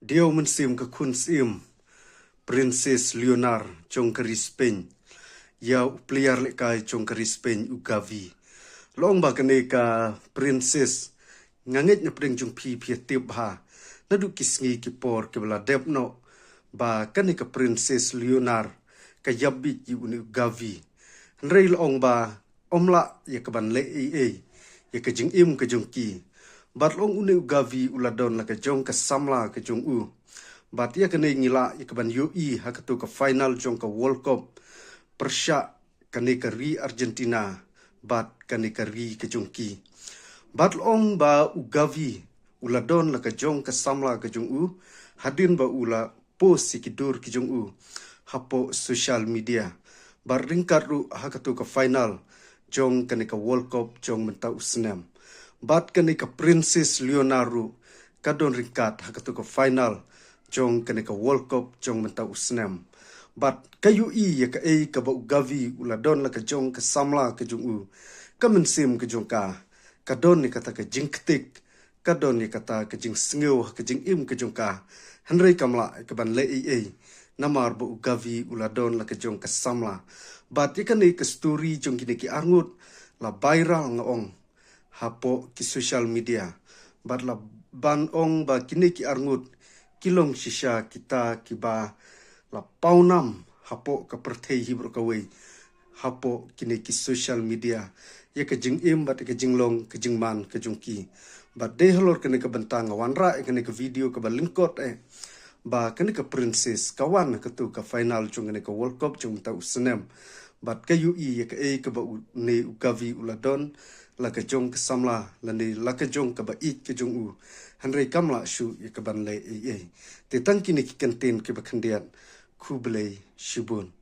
Diaw mynsiem ke kun siem Princess Leonard Jong keri Spain ya player lekai Jong keri Spain u Gavi long ba kene ka princess nganget na preng jong pi tiep ha na du kisngi ki por ke bla dep no ba kene ka princess Leonard ka yabi u Gavi nrei long ba omla ya ka ban le ya ka jing im ka jong ki bat long unu Gavi uladon la ka jong ka samla ka jong u bat ya kene ngila ya ka ban iohi ha ka tu ka final jong ka World Cup persya kene ka ri Argentina bat kene ka ri ka jong ki bat long ba u Gavi uladon la ka jong ka samla ka jong u hadin ba ula post sikidur ki jong u hapo social media bar ringkat ru ha ka tu ka final jong kene ka World Cup jong menta usnam bat kene ka Princess Leonard kadon ringkat ha ka tu ka final jong kene ka World Cup jong menta usnam bat kayu ya ka ka ba Gavi uladon la ka jong ka samla ka jong u ka mynsiem ka jong ka kadon ni kata ka jingktik kadon ni kata ka jing sngeu ka jing im ka jong ka hanrei kamla ka ban le namar ba Gavi uladon la ka jong ka samla bat ya kene ka story jong kini ki arngut la viral ngaong hapo ki social media bat la ban ong ba kini ki arngut kilong shisha kita kiba la paunam hapo ka perthei hibro ka wei hapo kini ki social media ya ka jing im bat ka jing long ka jing man ka jong ki bat de halor kene ka bentang wanra kene ka video ka balingkot ba kene ka princess kawan ka tu ka final jong kene ka World Cup jong ta usnem bat ka iohi ya ka ba ne Gavi uladon la ka jong ka samla la ni la ka jong ka ba ka jong u hanrei kamla shu ya ka ban le te tangki ni ki kantin ke ba khandiat kublei shibun